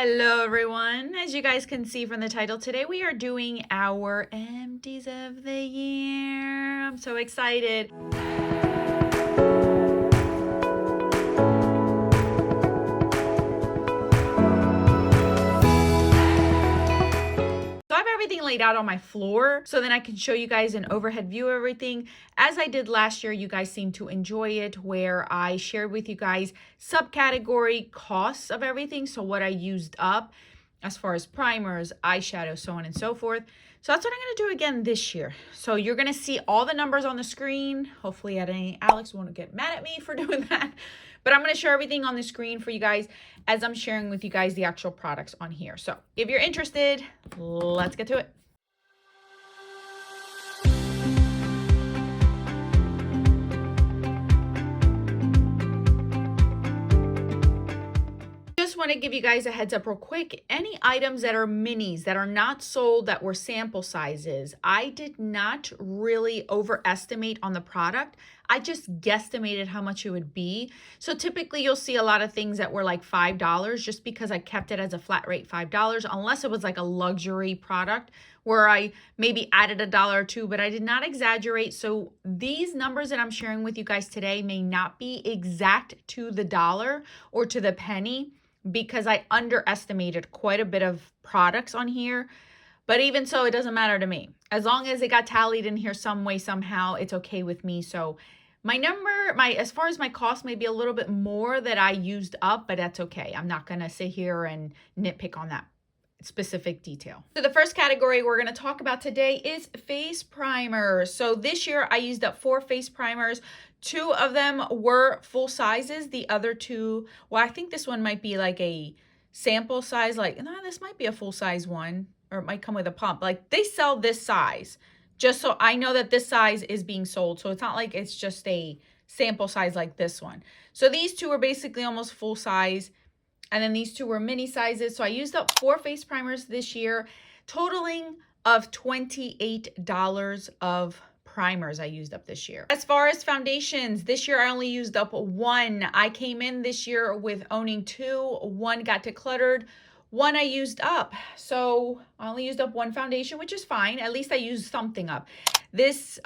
Hello everyone. As you guys can see from the title, today we are doing our empties of the year. I'm so excited. So I have everything laid out on my floor so then I can show you guys an overhead view of everything. As I did last year, you guys seem to enjoy it, where I shared with you guys subcategory costs of everything. So what I used up as far as primers, eyeshadow, so on and so forth. So that's what I'm going to do again this year. So you're going to see all the numbers on the screen. Hopefully Alex won't get mad at me for doing that. But I'm going to share everything on the screen for you guys as I'm sharing with you guys the actual products on here. So if you're interested, let's get to it. Just want to give you guys a heads up real quick. Any items that are minis that are not sold that were sample sizes, I did not really overestimate on the product. I just guesstimated how much it would be. So typically you'll see a lot of things that were like $5 just because I kept it as a flat rate $5, unless it was like a luxury product where I maybe added $1 or $2, but I did not exaggerate. So these numbers that I'm sharing with you guys today may not be exact to the dollar or to the penny, because I underestimated quite a bit of products on here. But even so, it doesn't matter to me. As long as it got tallied in here some way, somehow, it's okay with me. So my number, as far as my cost, may be a little bit more that I used up, but that's okay. I'm not going to sit here and nitpick on that specific detail. So the first category we're going to talk about today is face primers. So this year I used up 4 face primers. 2 of them were full sizes. The other 2, well, I think this one might be like a sample size. Like, no, this might be a full size one, or it might come with a pump. Like, they sell this size, just so I know that this size is being sold. So it's not like it's just a sample size like this one. So these 2 are basically almost full size. And then these 2 were mini sizes. So I used up 4 face primers this year, totaling of $28 of primers I used up this year. As far as foundations, this year I only used up 1. I came in this year with owning 2. 1 got decluttered. 1 I used up. So I only used up 1 foundation, which is fine. At least I used something up. This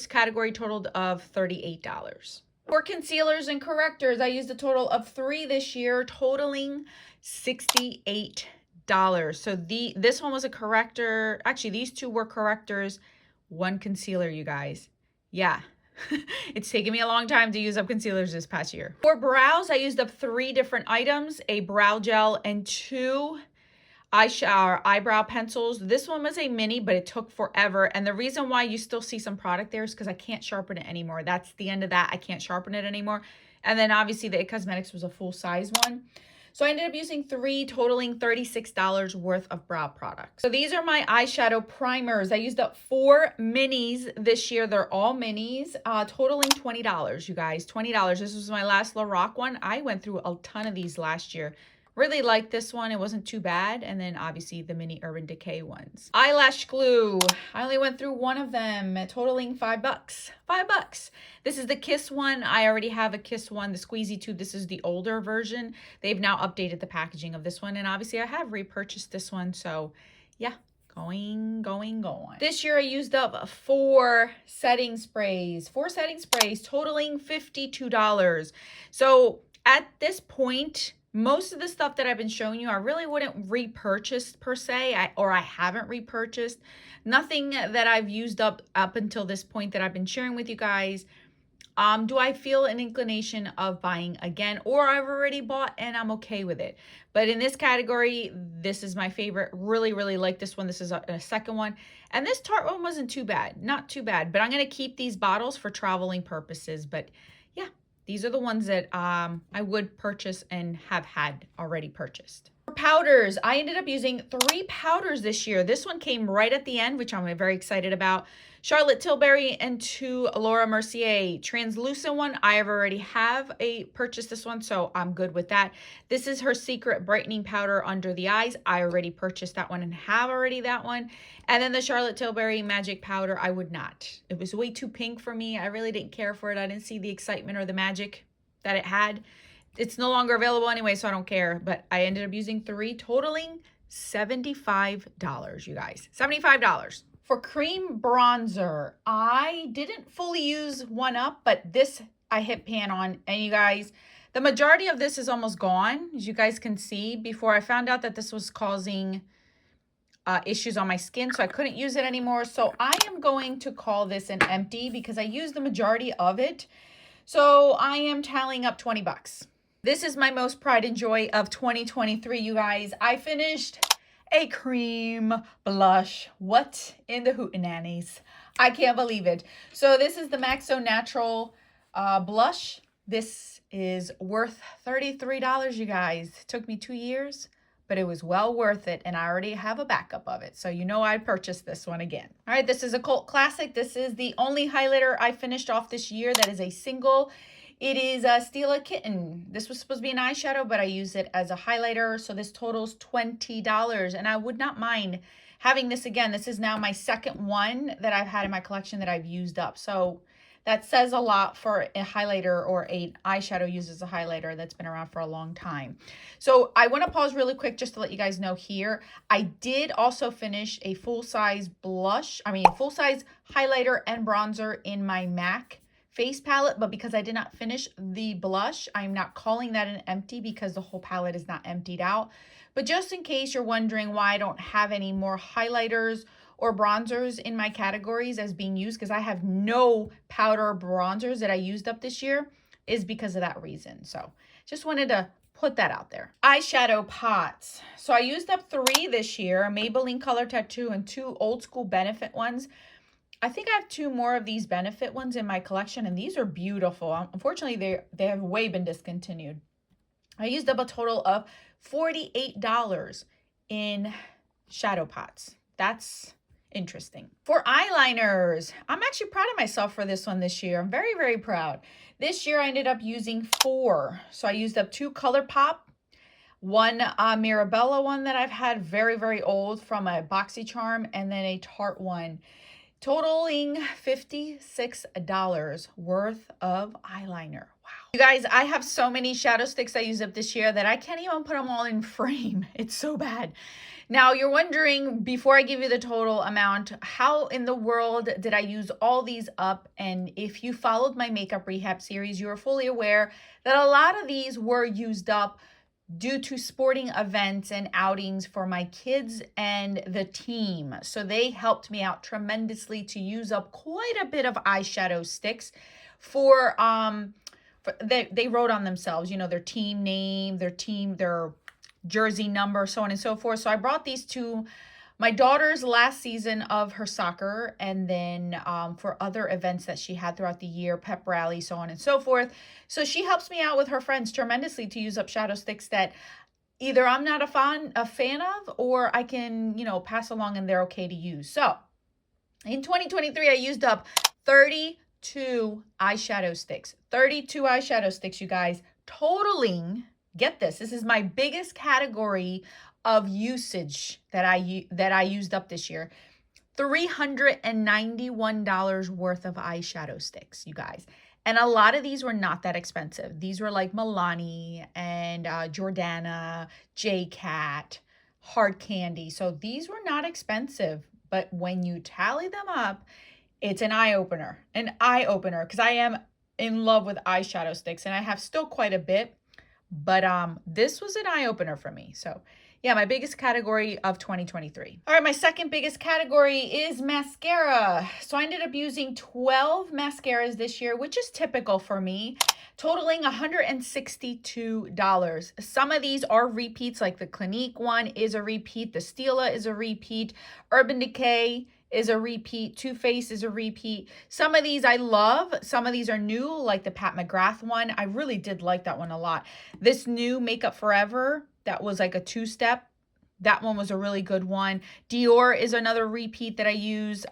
category totaled of $38. For concealers and correctors, I used a total of 3 this year, totaling $68. So this one was a corrector. Actually, these 2 were correctors, 1 concealer, you guys. Yeah. It's taken me a long time to use up concealers this past year. For brows, I used up 3 different items, a brow gel and 2 eyebrow pencils. This one was a mini, but it took forever. And the reason why you still see some product there is because I can't sharpen it anymore. That's the end of that. I can't sharpen it anymore. And then obviously the It Cosmetics was a full size one. So I ended up using 3, totaling $36 worth of brow products. So these are my eyeshadow primers. I used up 4 minis this year. They're all minis, totaling $20, you guys, $20. This was my last Lorac one. I went through a ton of these last year. Really liked this one. It wasn't too bad. And then obviously the mini Urban Decay ones. Eyelash glue. I only went through 1 of them, totaling $5. $5. This is the Kiss one. I already have a Kiss one, the Squeezy tube. This is the older version. They've now updated the packaging of this one. And obviously I have repurchased this one. So yeah, going. This year I used up 4 setting sprays. 4 setting sprays, totaling $52. So at this point, most of the stuff that I've been showing you, I really wouldn't repurchase per se, I haven't repurchased. Nothing that I've used up until this point that I've been sharing with you guys. Do I feel an inclination of buying again, or I've already bought and I'm okay with it? But in this category, this is my favorite. Really, really like this one. This is a second one. And this Tarte one wasn't too bad. Not too bad. But I'm going to keep these bottles for traveling purposes. But yeah. These are the ones that I would purchase and have had already purchased. For powders, I ended up using 3 powders this year. This one came right at the end, which I'm very excited about. Charlotte Tilbury and 2 Laura Mercier. Translucent one, I already have purchased this one, so I'm good with that. This is her Secret Brightening Powder under the eyes. I already purchased that one and have already that one. And then the Charlotte Tilbury Magic Powder, I would not. It was way too pink for me. I really didn't care for it. I didn't see the excitement or the magic that it had. It's no longer available anyway, so I don't care. But I ended up using 3, totaling $75, you guys. $75. For cream bronzer, I didn't fully use one up, but this I hit pan on. And you guys, the majority of this is almost gone, as you guys can see, before I found out that this was causing issues on my skin, so I couldn't use it anymore. So I am going to call this an empty because I used the majority of it. So I am tallying up 20 bucks. This is my most pride and joy of 2023, you guys. I finished a cream blush. What in the hootenannies? I can't believe it. So this is the Maxo Natural blush. This is worth $33, you guys. It took me 2 years, but it was well worth it, and I already have a backup of it. So you know I purchased this one again. All right, this is a cult classic. This is the only highlighter I finished off this year that is a single. It is Stila Kitten. This was supposed to be an eyeshadow, but I use it as a highlighter. So this totals $20, and I would not mind having this again. This is now my second one that I've had in my collection that I've used up. So that says a lot for a highlighter or an eyeshadow used as a highlighter that's been around for a long time. So I want to pause really quick just to let you guys know here. I did also finish a full-size full-size highlighter and bronzer in my MAC face palette, but because I did not finish the blush, I'm not calling that an empty because the whole palette is not emptied out. But just in case you're wondering why I don't have any more highlighters or bronzers in my categories as being used, because I have no powder bronzers that I used up this year, is because of that reason. So just wanted to put that out there. Eyeshadow pots. So I used up 3 this year, a Maybelline Color Tattoo and 2 old school Benefit ones. I think I have 2 more of these Benefit ones in my collection, and these are beautiful. Unfortunately, they have way been discontinued. I used up a total of $48 in shadow pots. That's interesting. For eyeliners, I'm actually proud of myself for this one this year. I'm very, very proud. This year I ended up using 4. So I used up 2 ColourPop, one Mirabella one that I've had very, very old from a BoxyCharm, and then a Tarte one, totaling $56 worth of eyeliner. Wow. You guys, I have so many shadow sticks I used up this year that I can't even put them all in frame. It's so bad. Now, you're wondering, before I give you the total amount, how in the world did I use all these up? And if you followed my makeup rehab series, you are fully aware that a lot of these were used up due to sporting events and outings for my kids and the team. So they helped me out tremendously to use up quite a bit of eyeshadow sticks for they wrote on themselves, you know, their team name, their jersey number, so on and so forth. So I brought these to my daughter's last season of her soccer, and then for other events that she had throughout the year, pep rally, so on and so forth. So she helps me out with her friends tremendously to use up shadow sticks that either I'm not a fan of, or I can, you know, pass along and they're okay to use. So in 2023, I used up 32 eyeshadow sticks. 32 eyeshadow sticks, you guys, totaling, get this is my biggest category of usage that I used up this year. $391 worth of eyeshadow sticks, you guys. And a lot of these were not that expensive. These were like Milani and Jordana, J-Cat, Hard Candy. So these were not expensive, but when you tally them up, it's an eye-opener, because I am in love with eyeshadow sticks, and I have still quite a bit, but this was an eye-opener for me. So yeah, my biggest category of 2023. All right, my second biggest category is mascara. So I ended up using 12 mascaras this year, which is typical for me, totaling $162. Some of these are repeats, like the Clinique one is a repeat, the Stila is a repeat, Urban Decay is a repeat, Too Faced is a repeat. Some of these I love, some of these are new, like the Pat McGrath one. I really did like that one a lot. This new Makeup Forever, that was like a 2-step. That one was a really good one. Dior is another repeat that I use.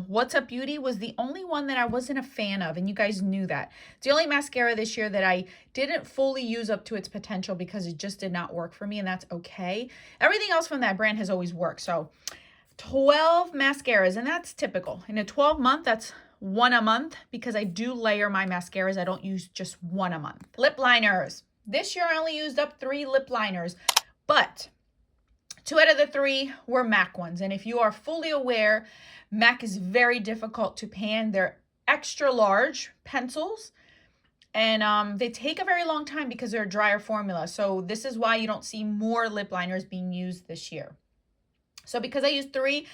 What's Up Beauty was the only one that I wasn't a fan of, and you guys knew that. It's the only mascara this year that I didn't fully use up to its potential because it just did not work for me, and that's okay. Everything else from that brand has always worked. So 12 mascaras, and that's typical. In a 12-month, that's 1 a month, because I do layer my mascaras. I don't use just 1 a month. Lip liners. This year I only used up 3 lip liners, but 2 out of the 3 were MAC ones. And if you are fully aware, MAC is very difficult to pan. They're extra large pencils, and they take a very long time because they're a drier formula. So this is why you don't see more lip liners being used this year. So because I used 3,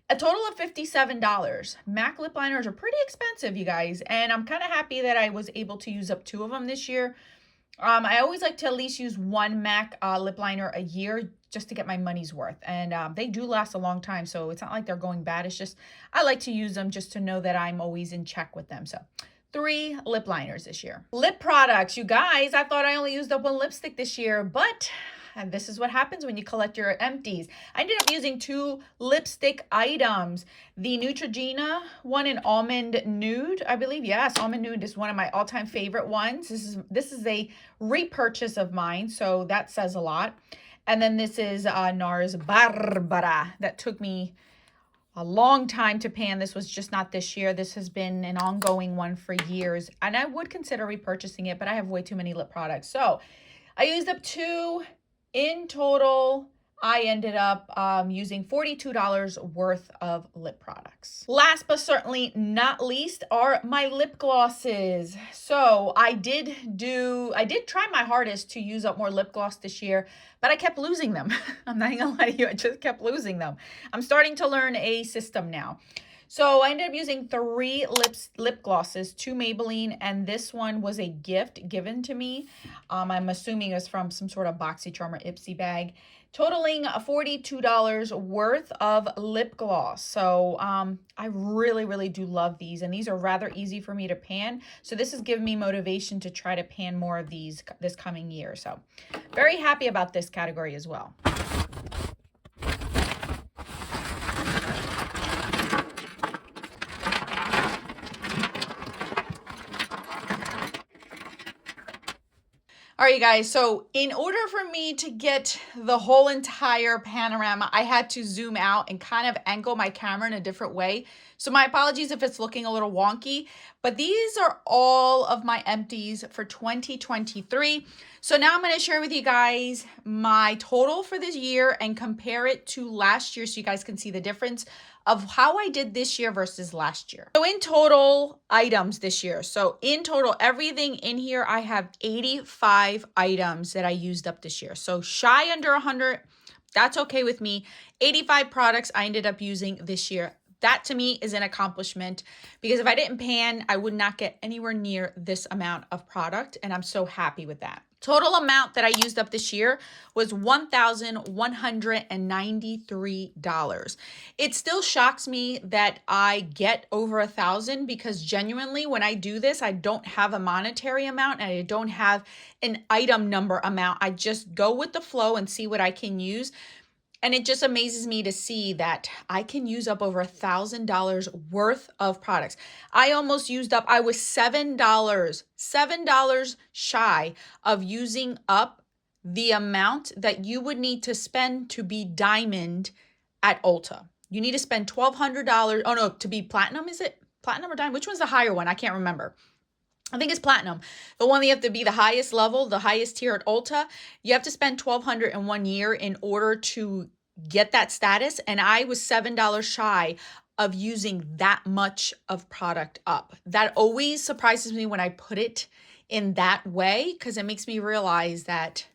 a total of $57. MAC lip liners are pretty expensive, you guys, and I'm kind of happy that I was able to use up 2 of them this year. I always like to at least use 1 MAC lip liner a year just to get my money's worth. And they do last a long time, so it's not like they're going bad. It's just I like to use them just to know that I'm always in check with them. So 3 lip liners this year. Lip products, you guys, I thought I only used up 1 lipstick this year, but and this is what happens when you collect your empties. I ended up using 2 lipstick items. The Neutrogena one in Almond Nude, I believe. Yes, Almond Nude is one of my all-time favorite ones. This is a repurchase of mine, so that says a lot. And then this is NARS Barbara. That took me a long time to pan. This was just not this year. This has been an ongoing one for years, and I would consider repurchasing it, but I have way too many lip products. So I used up 2. In total, I ended up using $42 worth of lip products. Last but certainly not least are my lip glosses. So I did try my hardest to use up more lip gloss this year, but I kept losing them. I'm not gonna lie to you, I just kept losing them. I'm starting to learn a system now. So I ended up using 3 lip glosses, 2 Maybelline, and this one was a gift given to me. I'm assuming it was from some sort of BoxyCharm or Ipsy bag, totaling $42 worth of lip gloss. So I really, really do love these, and these are rather easy for me to pan. So this has given me motivation to try to pan more of these this coming year. So very happy about this category as well. All right, you guys, so in order for me to get the whole entire panorama, I had to zoom out and kind of angle my camera in a different way. So my apologies if it's looking a little wonky, but these are all of my empties for 2023. So now I'm going to share with you guys my total for this year and compare it to last year so you guys can see the difference of how I did this year versus last year. So in total items this year, so in total, everything in here, I have 85 items that I used up this year. So shy under 100, that's okay with me. 85 products I ended up using this year. That to me is an accomplishment because if I didn't pan, I would not get anywhere near this amount of product, and I'm so happy with that. Total amount that I used up this year was $1,193. It still shocks me that I get over 1,000 because genuinely when I do this, I don't have a monetary amount and I don't have an item number amount. I just go with the flow and see what I can use. And it just amazes me to see that I can use up over $1,000 worth of products. I almost used up, I was $7 shy of using up the amount that you would need to spend to be diamond at Ulta. You need to spend $1,200. Oh no, to be platinum, is it? Platinum or diamond? Which one's the higher one? I can't remember. I think it's platinum. The one that you have to be the highest level, the highest tier at Ulta, you have to spend $1,200 in 1 year in order to get that status. And I was $7 shy of using that much of product up. That always surprises me when I put it in that way because it makes me realize that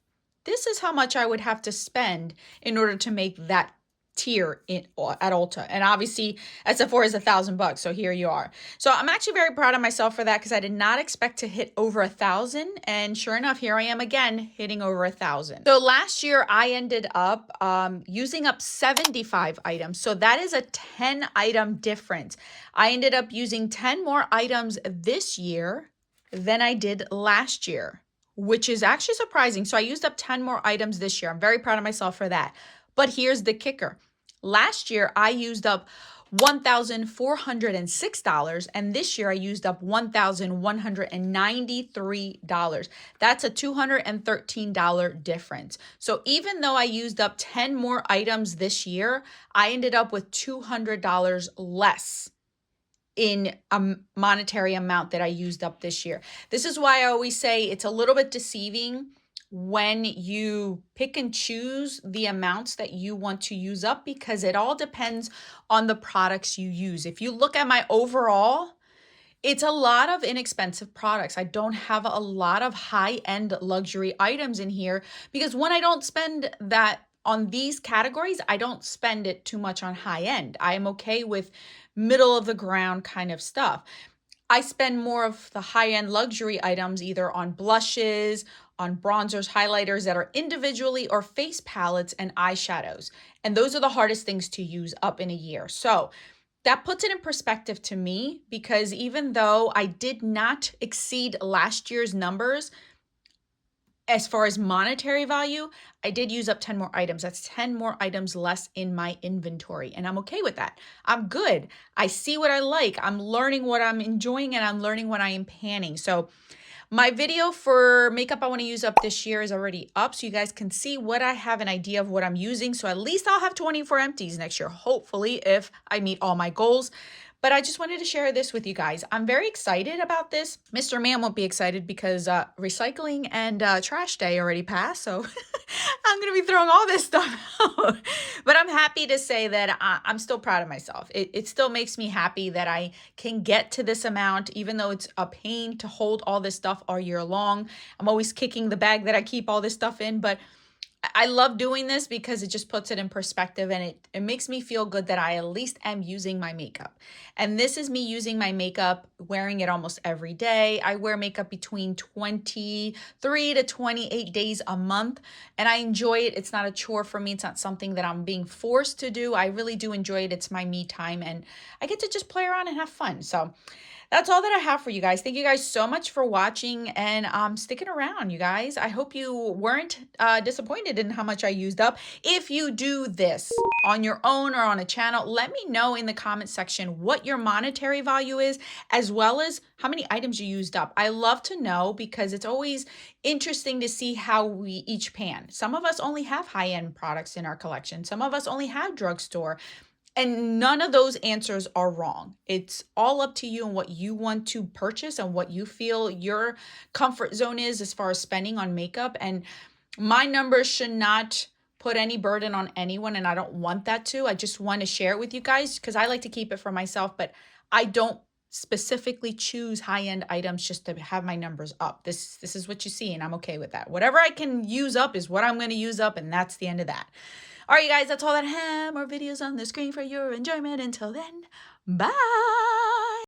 this is how much I would have to spend in order to make that tier at Ulta. And obviously at Sephora is $1,000, so here you are. So I'm actually very proud of myself for that because I did not expect to hit over 1,000, and sure enough, here I am again hitting over 1,000. So last year I ended up using up 75 items, so that is a 10 item difference. I ended up using 10 more items this year than I did last year, which is actually surprising. So I used up 10 more items this year. I'm very proud of myself for that. But here's the kicker. Last year, I used up $1,406, and this year I used up $1,193. That's a $213 difference. So even though I used up 10 more items this year, I ended up with $200 less in a monetary amount that I used up this year. This is why I always say it's a little bit deceiving when you pick and choose the amounts that you want to use up, because it all depends on the products you use. If you look at my overall, it's a lot of inexpensive products. I don't have a lot of high-end luxury items in here because when I don't spend that on these categories, I don't spend it too much on high end. I am okay with middle of the ground kind of stuff. I spend more of the high-end luxury items either on blushes, on bronzers, highlighters that are individually, or face palettes and eyeshadows. And those are the hardest things to use up in a year. So that puts it in perspective to me, because even though I did not exceed last year's numbers as far as monetary value, I did use up 10 more items. That's 10 more items less in my inventory, and I'm okay with that. I'm good. I see what I like. I'm learning what I'm enjoying, and I'm learning what I am panning. So my video for makeup I want to use up this year is already up, so you guys can see what I have, an idea of what I'm using. So at least I'll have 24 empties next year, hopefully, if I meet all my goals. But I just wanted to share this with you guys. I'm very excited about this. Mr. Man won't be excited because recycling and trash day already passed, so I'm going to be throwing all this stuff out. But I'm happy to say that I'm still proud of myself. It still makes me happy that I can get to this amount, even though it's a pain to hold all this stuff all year long. I'm always kicking the bag that I keep all this stuff in, but I love doing this because it just puts it in perspective, and it makes me feel good that I at least am using my makeup. And this is me using my makeup, wearing it almost every day. I wear makeup between 23 to 28 days a month, and I enjoy it. It's not a chore for me. It's not something that I'm being forced to do. I really do enjoy it. It's my me time, and I get to just play around and have fun. So that's all that I have for you guys. Thank you guys so much for watching and sticking around, you guys. I hope you weren't disappointed in how much I used up. If you do this on your own or on a channel, let me know in the comment section what your monetary value is, as well as how many items you used up. I love to know because it's always interesting to see how we each pan. Some of us only have high-end products in our collection. Some of us only have drugstore. And none of those answers are wrong. It's all up to you and what you want to purchase and what you feel your comfort zone is as far as spending on makeup. And my numbers should not put any burden on anyone, and I don't want that to. I just want to share it with you guys because I like to keep it for myself, but I don't specifically choose high-end items just to have my numbers up. This is what you see, and I'm okay with that. Whatever I can use up is what I'm going to use up, and that's the end of that. All right, you guys, that's all that I have. More videos on the screen for your enjoyment. Until then, bye.